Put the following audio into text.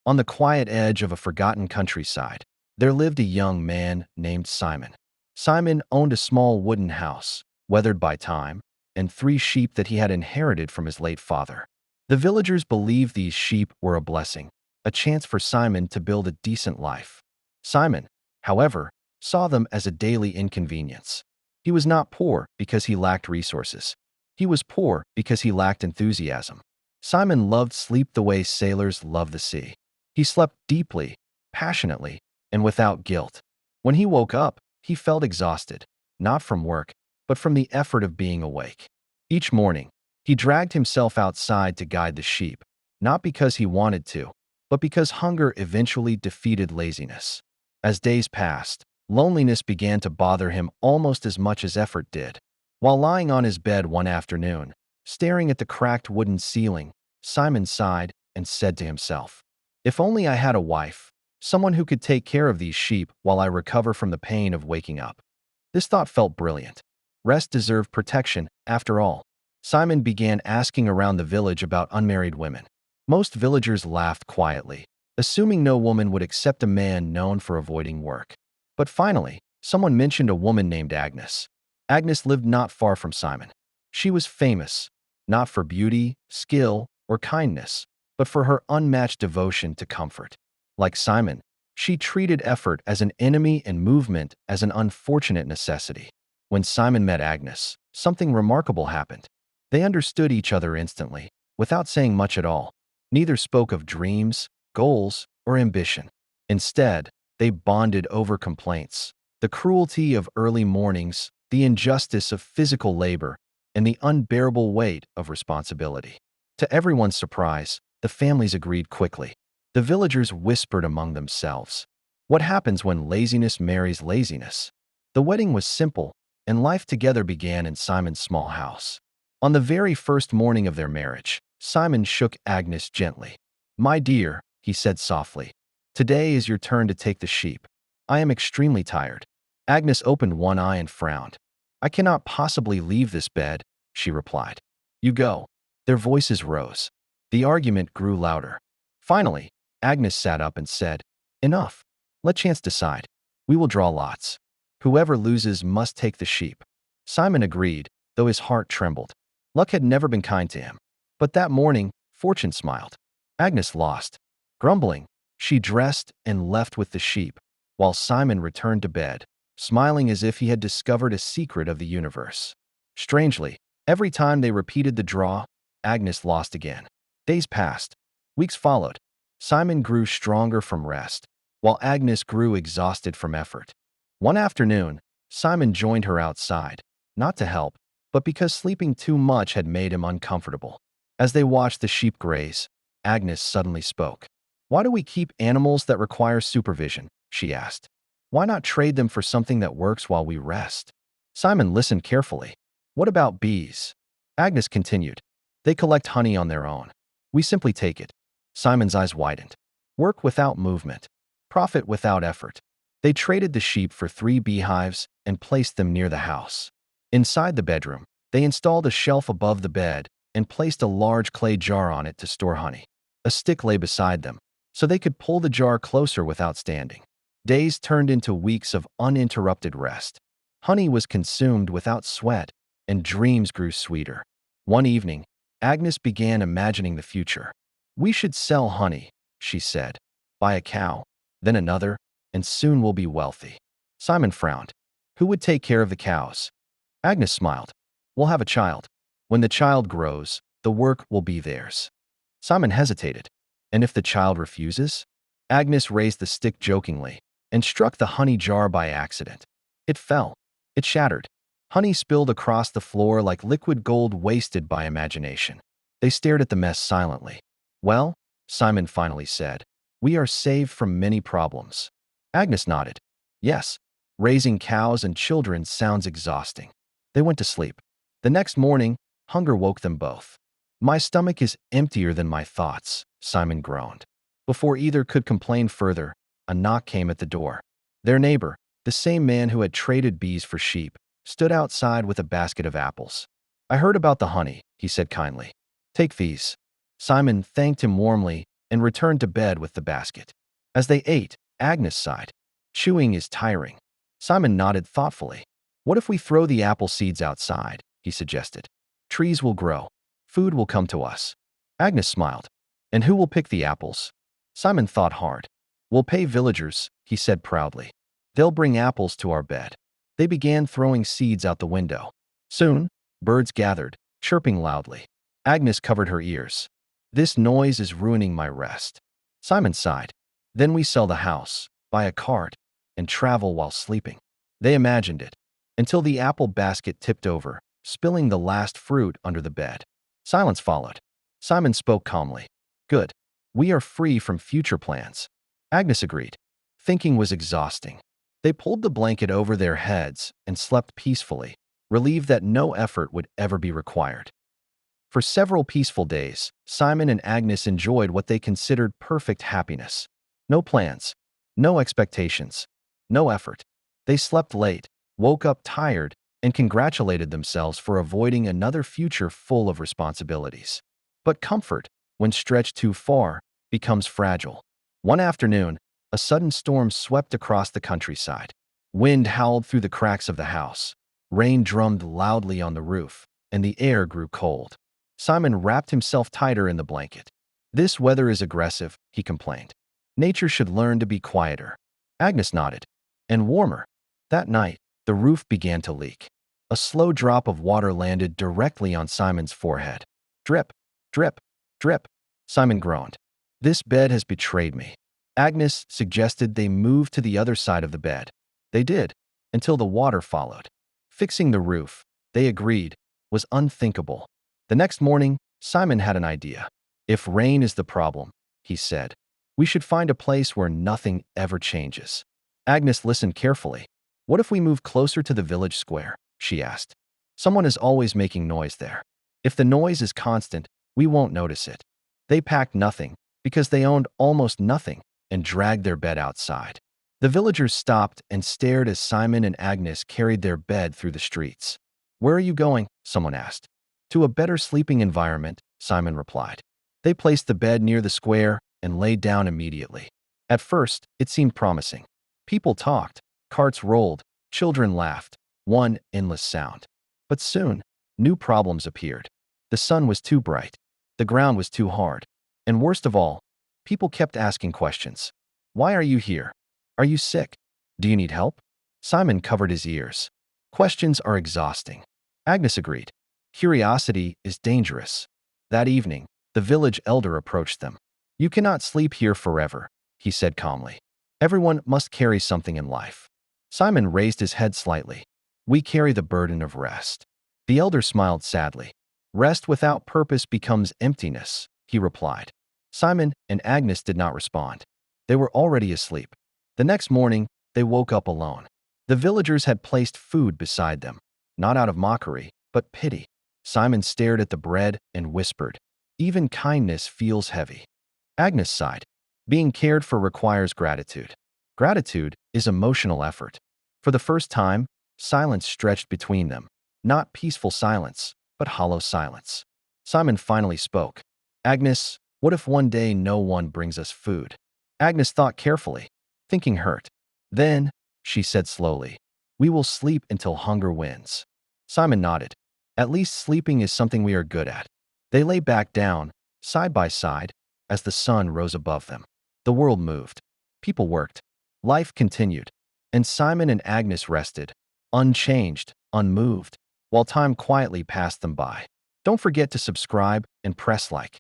On the quiet edge of a forgotten countryside, there lived a young man named Simon. Simon owned a small wooden house, weathered by time, and 3 sheep that he had inherited from his late father. The villagers believed these sheep were a blessing, a chance for Simon to build a decent life. Simon, however, saw them as a daily inconvenience. He was not poor because he lacked resources. He was poor because he lacked enthusiasm. Simon loved sleep the way sailors love the sea. He slept deeply, passionately, and without guilt. When he woke up, he felt exhausted, not from work, but from the effort of being awake. Each morning, he dragged himself outside to guide the sheep, not because he wanted to, but because hunger eventually defeated laziness. As days passed, loneliness began to bother him almost as much as effort did. While lying on his bed one afternoon, staring at the cracked wooden ceiling, Simon sighed and said to himself, "If only I had a wife, someone who could take care of these sheep while I recover from the pain of waking up." This thought felt brilliant. Rest deserved protection, after all. Simon began asking around the village about unmarried women. Most villagers laughed quietly, assuming no woman would accept a man known for avoiding work. But finally, someone mentioned a woman named Agnes. Agnes lived not far from Simon. She was famous, not for beauty, skill, or kindness, but for her unmatched devotion to comfort. Like Simon, she treated effort as an enemy and movement as an unfortunate necessity. When Simon met Agnes, something remarkable happened. They understood each other instantly, without saying much at all. Neither spoke of dreams, goals, or ambition. Instead, they bonded over complaints, the cruelty of early mornings, the injustice of physical labor, and the unbearable weight of responsibility. To everyone's surprise, the families agreed quickly. The villagers whispered among themselves, "What happens when laziness marries laziness?" The wedding was simple, and life together began in Simon's small house. On the very first morning of their marriage, Simon shook Agnes gently. "My dear," he said softly, "today is your turn to take the sheep. I am extremely tired." Agnes opened one eye and frowned. "I cannot possibly leave this bed," she replied. "You go." Their voices rose. The argument grew louder. Finally, Agnes sat up and said, "Enough. Let chance decide. We will draw lots. Whoever loses must take the sheep." Simon agreed, though his heart trembled. Luck had never been kind to him. But that morning, fortune smiled. Agnes lost. Grumbling, she dressed and left with the sheep, while Simon returned to bed, smiling as if he had discovered a secret of the universe. Strangely, every time they repeated the draw, Agnes lost again. Days passed. Weeks followed. Simon grew stronger from rest, while Agnes grew exhausted from effort. One afternoon, Simon joined her outside, not to help, but because sleeping too much had made him uncomfortable. As they watched the sheep graze, Agnes suddenly spoke. "Why do we keep animals that require supervision?" she asked. "Why not trade them for something that works while we rest?" Simon listened carefully. "What about bees?" Agnes continued. "They collect honey on their own. We simply take it." Simon's eyes widened. Work without movement. Profit without effort. They traded the sheep for 3 beehives and placed them near the house. Inside the bedroom, they installed a shelf above the bed and placed a large clay jar on it to store honey. A stick lay beside them, so they could pull the jar closer without standing. Days turned into weeks of uninterrupted rest. Honey was consumed without sweat, and dreams grew sweeter. One evening, Agnes began imagining the future. "We should sell honey," she said. "Buy a cow, then another, and soon we'll be wealthy." Simon frowned. "Who would take care of the cows?" Agnes smiled. "We'll have a child. When the child grows, the work will be theirs." Simon hesitated. "And if the child refuses?" Agnes raised the stick jokingly and struck the honey jar by accident. It fell. It shattered. Honey spilled across the floor like liquid gold wasted by imagination. They stared at the mess silently. "Well," Simon finally said, "we are saved from many problems." Agnes nodded. "Yes, raising cows and children sounds exhausting." They went to sleep. The next morning, hunger woke them both. "My stomach is emptier than my thoughts," Simon groaned. Before either could complain further, a knock came at the door. Their neighbor, the same man who had traded bees for sheep, stood outside with a basket of apples. "I heard about the honey," he said kindly. "Take these." Simon thanked him warmly and returned to bed with the basket. As they ate, Agnes sighed. Chewing is tiring. Simon nodded thoughtfully. What if we throw the apple seeds outside? He suggested. Trees will grow. Food will come to us. Agnes smiled. And who will pick the apples? Simon thought hard. We'll pay villagers, he said proudly. They'll bring apples to our bed. They began throwing seeds out the window. Soon, birds gathered, chirping loudly. Agnes covered her ears. This noise is ruining my rest. Simon sighed. Then we sell the house, buy a cart, and travel while sleeping. They imagined it, until the apple basket tipped over, spilling the last fruit under the bed. Silence followed. Simon spoke calmly. Good. We are free from future plans. Agnes agreed. Thinking was exhausting. They pulled the blanket over their heads and slept peacefully, relieved that no effort would ever be required. For several peaceful days, Simon and Agnes enjoyed what they considered perfect happiness. No plans, no expectations, no effort. They slept late, woke up tired, and congratulated themselves for avoiding another future full of responsibilities. But comfort, when stretched too far, becomes fragile. One afternoon, a sudden storm swept across the countryside. Wind howled through the cracks of the house. Rain drummed loudly on the roof, and the air grew cold. Simon wrapped himself tighter in the blanket. This weather is aggressive, he complained. Nature should learn to be quieter. Agnes nodded. And warmer. That night, the roof began to leak. A slow drop of water landed directly on Simon's forehead. Drip, drip, drip. Simon groaned. This bed has betrayed me. Agnes suggested they move to the other side of the bed. They did, until the water followed. Fixing the roof, they agreed, was unthinkable. The next morning, Simon had an idea. If rain is the problem, he said, we should find a place where nothing ever changes. Agnes listened carefully. What if we move closer to the village square? She asked. Someone is always making noise there. If the noise is constant, we won't notice it. They packed nothing, because they owned almost nothing, and dragged their bed outside. The villagers stopped and stared as Simon and Agnes carried their bed through the streets. Where are you going? Someone asked. To a better sleeping environment, Simon replied. They placed the bed near the square and laid down immediately. At first, it seemed promising. People talked, carts rolled, children laughed, one endless sound. But soon, new problems appeared. The sun was too bright. The ground was too hard. And worst of all, people kept asking questions. Why are you here? Are you sick? Do you need help? Simon covered his ears. Questions are exhausting. Agnes agreed. Curiosity is dangerous. That evening, the village elder approached them. You cannot sleep here forever, he said calmly. Everyone must carry something in life. Simon raised his head slightly. We carry the burden of rest. The elder smiled sadly. Rest without purpose becomes emptiness, he replied. Simon and Agnes did not respond. They were already asleep. The next morning, they woke up alone. The villagers had placed food beside them, not out of mockery, but pity. Simon stared at the bread and whispered, even kindness feels heavy. Agnes sighed. Being cared for requires gratitude. Gratitude is emotional effort. For the first time, silence stretched between them. Not peaceful silence, but hollow silence. Simon finally spoke. Agnes, what if one day no one brings us food? Agnes thought carefully. Thinking hurt. Then, she said slowly, we will sleep until hunger wins. Simon nodded. At least sleeping is something we are good at. They lay back down, side by side, as the sun rose above them. The world moved. People worked. Life continued. And Simon and Agnes rested, unchanged, unmoved, while time quietly passed them by. Don't forget to subscribe and press like.